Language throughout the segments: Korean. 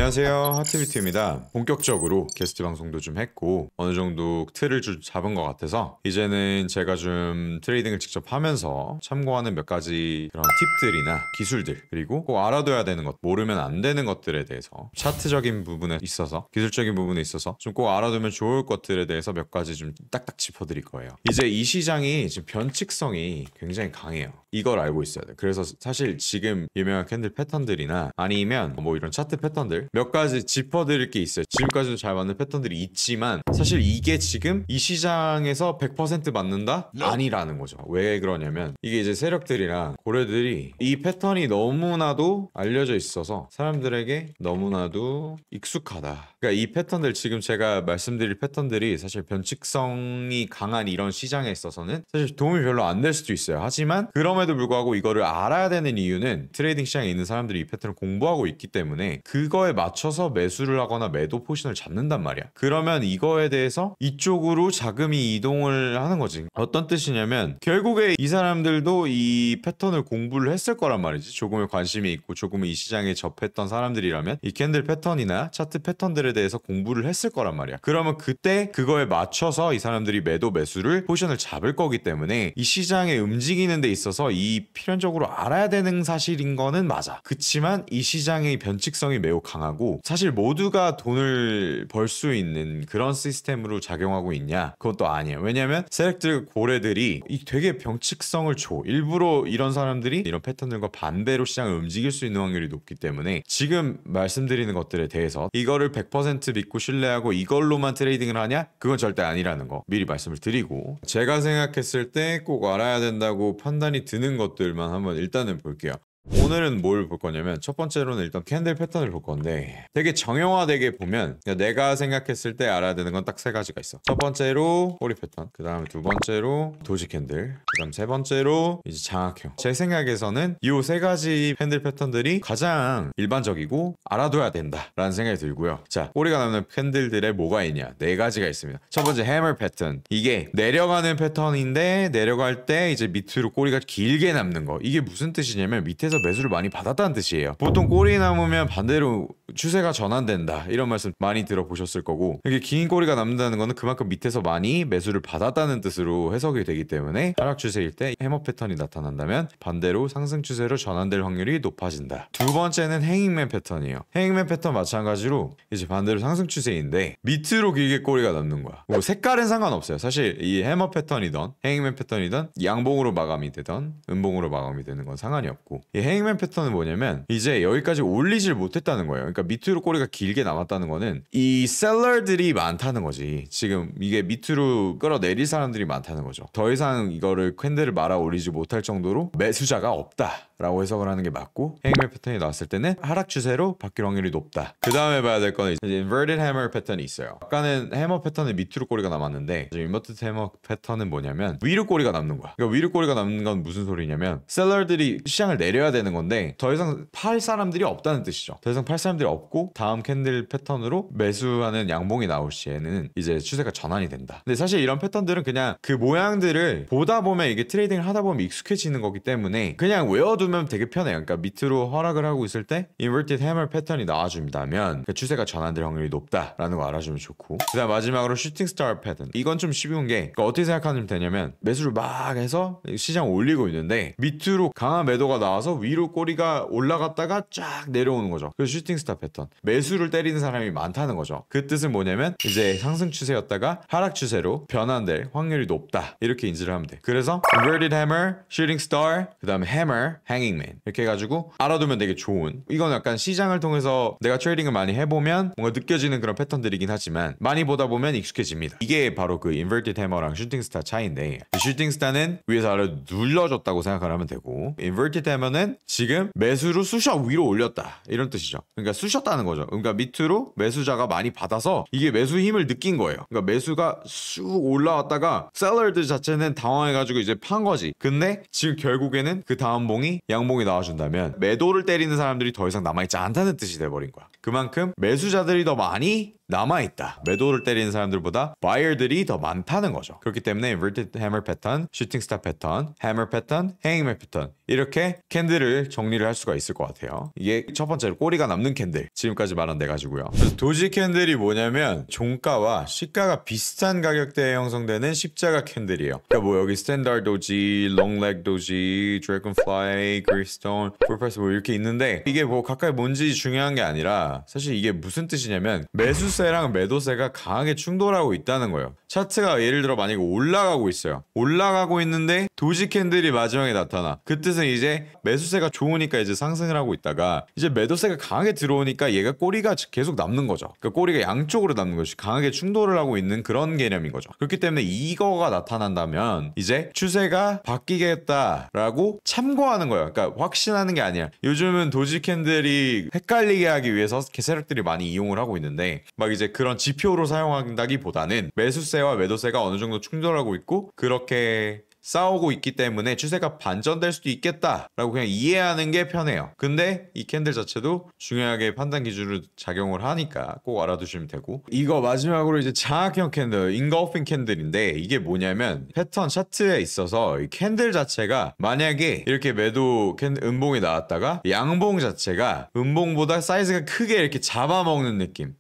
안녕하세요, 하트비트입니다. 본격적으로 게스트 방송도 좀 했고 어느 정도 틀을 좀 잡은 것 같아서 이제는 제가 좀 트레이딩을 직접 하면서 참고하는 몇 가지 그런 팁들이나 기술들, 그리고 꼭 알아둬야 되는 것, 모르면 안 되는 것들에 대해서 차트적인 부분에 있어서, 기술적인 부분에 있어서 좀 꼭 알아두면 좋을 것들에 대해서 몇 가지 좀 딱딱 짚어드릴 거예요. 이제 이 시장이 지금 변칙성이 굉장히 강해요. 이걸 알고 있어야 돼요. 그래서 사실 지금 유명한 캔들 패턴들이나 아니면 뭐 이런 차트 패턴들 몇 가지 짚어드릴 게 있어요. 지금까지도 잘 맞는 패턴들이 있지만 사실 이게 지금 이 시장에서 100% 맞는다? 아니라는 거죠. 왜 그러냐면 이게 이제 세력들이랑 고래들이 이 패턴이 너무나도 알려져 있어서 사람들에게 너무나도 익숙하다. 그러니까 이 패턴들, 지금 제가 말씀드릴 패턴들이 사실 변칙성이 강한 이런 시장에 있어서는 사실 도움이 별로 안 될 수도 있어요. 하지만 그럼에도 불구하고 이거를 알아야 되는 이유는 트레이딩 시장에 있는 사람들이 이 패턴을 공부하고 있기 때문에 그거에 맞춰서 매수를 하거나 매도 포지션을 잡는단 말이야. 그러면 이거에 대해서 이쪽으로 자금이 이동을 하는 거지. 어떤 뜻이냐면 결국에 이 사람들도 이 패턴을 공부를 했을 거란 말이지. 조금의 관심이 있고 조금은 이 시장에 접했던 사람들이라면 이 캔들 패턴이나 차트 패턴들에 대해서 공부를 했을 거란 말이야. 그러면 그때 그거에 맞춰서 이 사람들이 매도 매수를 포지션을 잡을 거기 때문에 이 시장에 움직이는 데 있어서 이 필연적으로 알아야 되는 사실인 거는 맞아. 그치만 이 시장의 변칙성이 매우 강하고 사실 모두가 돈을 벌 수 있는 그런 시스템으로 작용하고 있냐? 그건 또 아니에요. 왜냐면 세력들, 고래들이 되게 변칙성을 줘. 일부러 이런 사람들이 이런 패턴들과 반대로 시장을 움직일 수 있는 확률이 높기 때문에 지금 말씀드리는 것들에 대해서 이거를 100% 믿고 신뢰하고 이걸로만 트레이딩을 하냐? 그건 절대 아니라는 거 미리 말씀을 드리고, 제가 생각했을 때 꼭 알아야 된다고 판단이 드는 것들만 한번 일단은 볼게요. 오늘은 뭘 볼 거냐면 첫 번째로는 일단 캔들 패턴을 볼 건데 되게 정형화되게 보면 내가 생각했을 때 알아야 되는 건 딱 세 가지가 있어. 첫 번째로 꼬리 패턴, 그 다음에 두 번째로 도지 캔들, 그 다음 세 번째로 이제 장악형. 제 생각에서는 이 세 가지 캔들 패턴들이 가장 일반적이고 알아둬야 된다라는 생각이 들고요. 자, 꼬리가 남는 캔들들에 뭐가 있냐? 네 가지가 있습니다. 첫 번째 해머 패턴. 이게 내려가는 패턴인데 내려갈 때 이제 밑으로 꼬리가 길게 남는 거. 이게 무슨 뜻이냐면 밑에서 매수를 많이 받았다는 뜻이에요. 보통 꼬리 남으면 반대로 추세가 전환된다, 이런 말씀 많이 들어보셨을 거고, 이게 긴 꼬리가 남는다는 거는 그만큼 밑에서 많이 매수를 받았다는 뜻으로 해석이 되기 때문에 하락 추세일 때 해머 패턴이 나타난다면 반대로 상승 추세로 전환될 확률이 높아진다. 두 번째는 행잉맨 패턴이에요. 행잉맨 패턴 마찬가지로 이제 반대로 상승 추세인데 밑으로 길게 꼬리가 남는 거야. 뭐 색깔은 상관없어요. 사실 이 해머 패턴이던 행잉맨 패턴이던 양봉으로 마감이 되던 음봉으로 마감이 되는 건 상관이 없고, 이 행잉맨 패턴은 뭐냐면 이제 여기까지 올리질 못했다는 거예요. 그러니까 밑으로 꼬리가 길게 남았다는 거는 이 셀러들이 많다는 거지. 지금 이게 밑으로 끌어내릴 사람들이 많다는 거죠. 더 이상 이거를 캔들을 말아 올리지 못할 정도로 매수자가 없다 라고 해석을 하는 게 맞고, 행잉맨 패턴이 나왔을 때는 하락 추세로 바뀔 확률이 높다. 그 다음에 봐야 될 거는 이제 inverted hammer 패턴이 있어요. 아까는 해머 패턴은 밑으로 꼬리가 남았는데 이제 inverted hammer 패턴은 뭐냐면 위로 꼬리가 남는 거야. 그러니까 위로 꼬리가 남는 건 무슨 소리냐면 셀러들이 시장을 내려야 되는 건데 더 이상 팔 사람들이 없다는 뜻이죠. 더 이상 팔 사람들이 없고 다음 캔들 패턴으로 매수하는 양봉이 나올 시에는 이제 추세가 전환이 된다. 근데 사실 이런 패턴들은 그냥 그 모양들을 보다 보면 이게 트레이딩을 하다 보면 익숙해지는 거기 때문에 그냥 외워두면 되게 편해요. 그러니까 밑으로 하락을 하고 있을 때 inverted hammer 패턴이 나와준다면 그 추세가 전환될 확률이 높다라는 거 알아주면 좋고, 그 다음 마지막으로 슈팅 스타 패턴. 이건 좀 쉬운 게 그러니까 어떻게 생각하면 되냐면 매수를 막 해서 시장 올리고 있는데 밑으로 강한 매도가 나와서 위로 꼬리가 올라갔다가 쫙 내려오는 거죠. 그래서 슈팅 스타 패턴. 매수를 때리는 사람이 많다는 거죠. 그 뜻은 뭐냐면 이제 상승 추세였다가 하락 추세로 변환될 확률이 높다, 이렇게 인지를 하면 돼. 그래서 inverted hammer, shooting star, 그 다음에 hammer, hanging man, 이렇게 해가지고 알아두면 되게 좋은, 이건 약간 시장을 통해서 내가 트레이딩을 많이 해보면 뭔가 느껴지는 그런 패턴들이긴 하지만 많이 보다 보면 익숙해집니다. 이게 바로 그 inverted hammer랑 shooting star 차이인데, shooting star는 위에서 아래로 눌러줬다고 생각을 하면 되고 inverted hammer는 지금 매수로 쑤셔 위로 올렸다, 이런 뜻이죠. 그러니까 쑤셨다는 거죠. 그러니까 밑으로 매수자가 많이 받아서 이게 매수 힘을 느낀 거예요. 그러니까 매수가 쑥 올라왔다가 셀러들 자체는 당황해가지고 이제 판 거지. 근데 지금 결국에는 그 다음 봉이 양봉이 나와준다면 매도를 때리는 사람들이 더 이상 남아있지 않다는 뜻이 돼버린 거야. 그만큼 매수자들이 더 많이 남아있다. 매도를 때리는 사람들보다 바이어들이 더 많다는 거죠. 그렇기 때문에 inverted hammer 패턴, shooting star 패턴, hammer 패턴, hanging 패턴 이렇게 캔들을 정리를 할 수가 있을 것 같아요. 이게 첫 번째로 꼬리가 남는 캔들, 지금까지 말한 네 가지고요. 그래서 도지 캔들이 뭐냐면 종가와 시가가 비슷한 가격대에 형성되는 십자가 캔들이에요. 그러니까 뭐 여기 스탠다드 도지, 롱렉 도지, 드래곤플라이, 그리스톤, 풀프레스 뭐 이렇게 있는데 이게 뭐 각각 뭔지 중요한 게 아니라 사실 이게 무슨 뜻이냐면 매수세랑 매도세가 강하게 충돌하고 있다는 거예요. 차트가 예를 들어 만약에 올라가고 있어요. 올라가고 있는데 도지 캔들이 마지막에 나타나. 그 뜻은 이제 매수세가 좋으니까 이제 상승을 하고 있다가 이제 매도세가 강하게 들어오니까 얘가 꼬리가 계속 남는 거죠. 그러니까 꼬리가 양쪽으로 남는 것이 강하게 충돌을 하고 있는 그런 개념인 거죠. 그렇기 때문에 이거가 나타난다면 이제 추세가 바뀌겠다라고 참고하는 거예요. 그러니까 확신하는 게 아니야. 요즘은 도지 캔들이 헷갈리게 하기 위해서 세력들이 많이 이용을 하고 있는데 막 이제 그런 지표로 사용한다기보다는 매수세와 매도세가 어느 정도 충돌하고 있고 그렇게 싸우고 있기 때문에 추세가 반전될 수도 있겠다라고 그냥 이해하는 게 편해요. 근데 이 캔들 자체도 중요하게 판단 기준으로 작용을 하니까 꼭 알아두시면 되고, 이거 마지막으로 이제 장악형 캔들, 인걸핑 캔들인데 이게 뭐냐면 패턴 차트에 있어서 이 캔들 자체가 만약에 이렇게 매도 캔들 음봉이 나왔다가 양봉 자체가 음봉보다 사이즈가 크게 이렇게 잡아먹는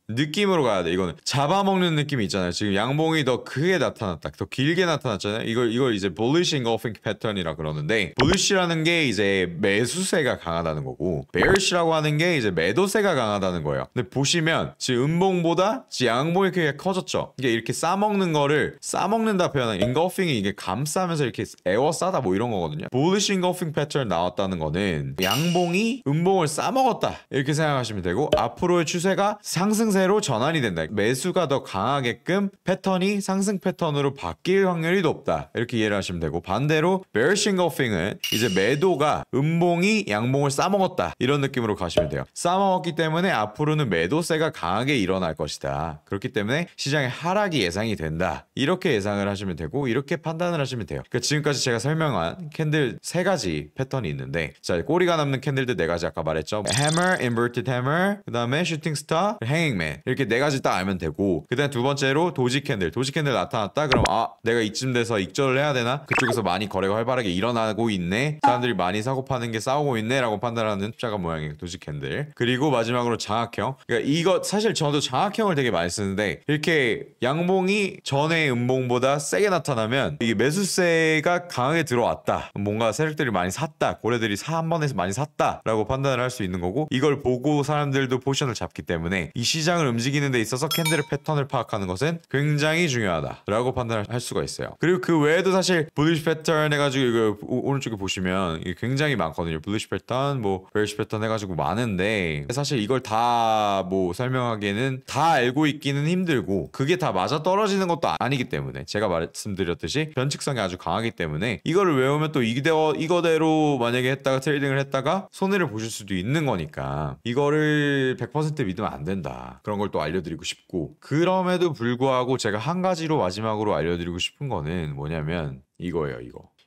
느낌으로 가야 돼. 이거는 잡아먹는 느낌이 있잖아요. 지금 양봉이 더 크게 나타났다, 더 길게 나타났잖아요. 이걸 이제 bullish engulfing 패턴이라 그러는데, bullish라는 게 이제 매수세가 강하다는 거고 bearish라고 하는 게 이제 매도세가 강하다는 거예요. 근데 보시면 지금 음봉보다 지금 양봉이 크게 커졌죠. 이게 이렇게 싸먹는 거를 싸먹는다 표현한 engulfing이 이게 감싸면서 이렇게 에워싸다 뭐 이런 거거든요. bullish engulfing 패턴 나왔다는 거는 양봉이 음봉을 싸먹었다 이렇게 생각하시면 되고, 앞으로의 추세가 상승세로 전환이 된다. 매수가 더 강하게끔 패턴이 상승 패턴으로 바뀔 확률이 높다 이렇게 이해를 하시면 되고, 반대로 bearish engulfing은 이제 매도가 음봉이 양봉을 싸먹었다 이런 느낌으로 가시면 돼요. 싸먹었기 때문에 앞으로는 매도세가 강하게 일어날 것이다. 그렇기 때문에 시장의 하락이 예상이 된다 이렇게 예상을 하시면 되고, 이렇게 판단을 하시면 돼요. 그러니까 지금까지 제가 설명한 캔들 세 가지 패턴이 있는데, 자 꼬리가 남는 캔들들 네 가지 아까 말했죠. hammer, inverted hammer, 그 다음에 shooting star, hanging man 이렇게 네 가지 딱 알면 되고, 그 다음 두 번째로 도지 캔들 나타났다 그럼 내가 이쯤 돼서 익절을 해야 되나? 그쪽에서 많이 거래가 활발하게 일어나고 있네, 사람들이 많이 사고 파는 게 싸우고 있네 라고 판단하는 십자가 모양의 도지 캔들. 그리고 마지막으로 장악형. 그러니까 이거 사실 저도 장악형을 되게 많이 쓰는데, 이렇게 양봉이 전의 음봉보다 세게 나타나면 이게 매수세가 강하게 들어왔다, 뭔가 세력들이 많이 샀다, 고래들이 한 번에서 많이 샀다 라고 판단을 할 수 있는 거고, 이걸 보고 사람들도 포지션을 잡기 때문에 이 시장을 움직이는 데 있어서 캔들의 패턴을 파악하는 것은 굉장히 중요하다 라고 판단을 할 수가 있어요. 그리고 그 외에도 사실 bullish 패턴 해가지고 이거 오른쪽에 보시면 이게 굉장히 많거든요. bullish 패턴, 뭐 bearish 패턴 해가지고 많은데, 사실 이걸 다 뭐 설명하기에는 다 알고 있기는 힘들고 그게 다 맞아 떨어지는 것도 아니기 때문에, 제가 말씀드렸듯이 변칙성이 아주 강하기 때문에 이거를 외우면 또 이거대로 만약에 했다가 트레이딩을 했다가 손해를 보실 수도 있는 거니까 이거를 100% 믿으면 안 된다, 그런 걸 또 알려드리고 싶고, 그럼에도 불구하고 제가 한 가지로 마지막으로 알려드리고 싶은 거는 뭐냐면 이거예요.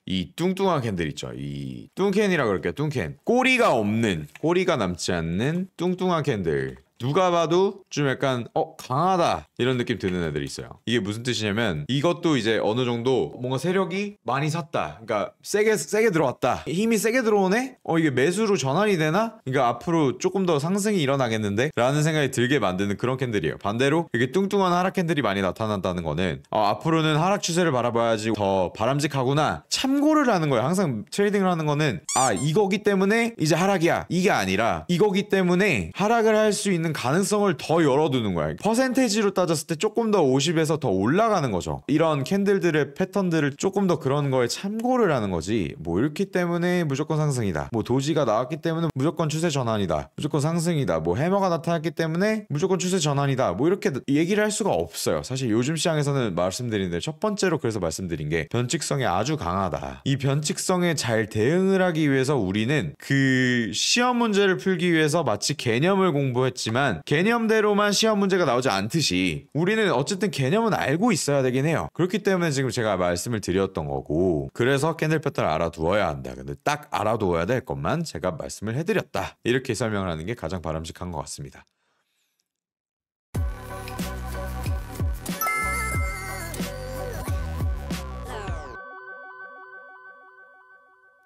이 뚱뚱한 캔들 있죠. 이 뚱캔이라 그럴게요. 뚱캔. 꼬리가 남지 않는 뚱뚱한 캔들. 누가 봐도 좀 약간 강하다 이런 느낌 드는 애들이 있어요. 이게 무슨 뜻이냐면, 이것도 이제 어느 정도 뭔가 세력이 많이 샀다, 그러니까 세게 들어왔다, 힘이 세게 들어오네, 이게 매수로 전환이 되나, 그러니까 앞으로 조금 더 상승이 일어나겠는데 라는 생각이 들게 만드는 그런 캔들이에요. 반대로 이게 뚱뚱한 하락 캔들이 많이 나타난다는 거는 앞으로는 하락 추세를 바라봐야지 더 바람직하구나 참고를 하는 거예요. 항상 트레이딩을 하는 거는 이거기 때문에 이제 하락이야 이게 아니라, 이거기 때문에 하락을 할 수 있는 가능성을 더 열어두는 거야. 퍼센테이지로 따졌을 때 조금 더 50에서 더 올라가는 거죠. 이런 캔들들의 패턴들을 조금 더 그런 거에 참고를 하는 거지, 뭐 이렇기 때문에 무조건 상승이다, 뭐 도지가 나왔기 때문에 무조건 추세 전환이다, 무조건 상승이다, 뭐 해머가 나타났기 때문에 무조건 추세 전환이다, 뭐 이렇게 얘기를 할 수가 없어요. 사실 요즘 시장에서는 말씀드리는데, 첫 번째로 그래서 말씀드린 게 변칙성이 아주 강하다. 이 변칙성에 잘 대응을 하기 위해서 우리는 그 시험 문제를 풀기 위해서 마치 개념을 공부했지만 있지만 개념대로만 시험 문제가 나오지 않듯이 우리는 어쨌든 개념은 알고 있어야 되긴 해요. 그렇기 때문에 지금 제가 말씀을 드렸던 거고, 그래서 캔들 패턴을 알아두어야 한다. 근데 딱 알아두어야 될 것만 제가 말씀을 해드렸다. 이렇게 설명을 하는 게 가장 바람직한 것 같습니다.